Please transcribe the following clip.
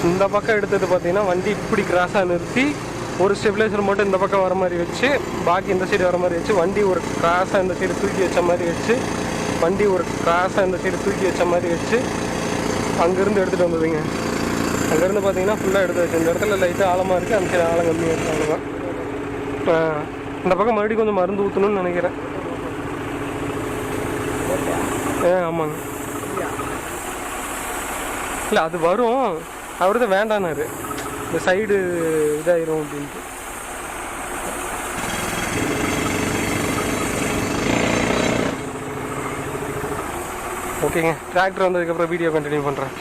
இந்த பக்கம் எடுத்தது பார்த்தீங்கன்னா வண்டி இப்படி கிராஸாக நிறுத்தி ஒரு ஸ்டெபிலைசர் மட்டும் இந்த பக்கம் வர மாதிரி வச்சு, பாக்கி இந்த சைடு வர மாதிரி வச்சு, வண்டி ஒரு கிராஸாக இந்த சைடு தூக்கி வச்ச மாதிரி வச்சு, வண்டி ஒரு கிராஸாக இந்த சைடு தூக்கி வச்ச மாதிரி வச்சு அங்கேருந்து எடுத்துகிட்டு வந்ததுங்க. அங்கேருந்து பார்த்தீங்கன்னா ஃபுல்லாக எடுத்து வச்சு. இந்த இடத்துல லைட்டாக ஆழமாக இருக்குது, அந்த சைடு ஆழம் கம்மியாக இருக்குது, அவ்வளோதான். இந்த பக்கம் மறுபடியும் கொஞ்சம் மருந்து ஊற்றணும்னு நினைக்கிறேன். ஆமாங்க. இல்லை அது வரும், அவர் தான் வேண்டானாரு, இந்த சைடு இதாயிரும் அப்படின்ட்டு. ஓகேங்க, டிராக்டர் வந்ததுக்கப்புறம் வீடியோ கண்டினியூ பண்ணுறேன்.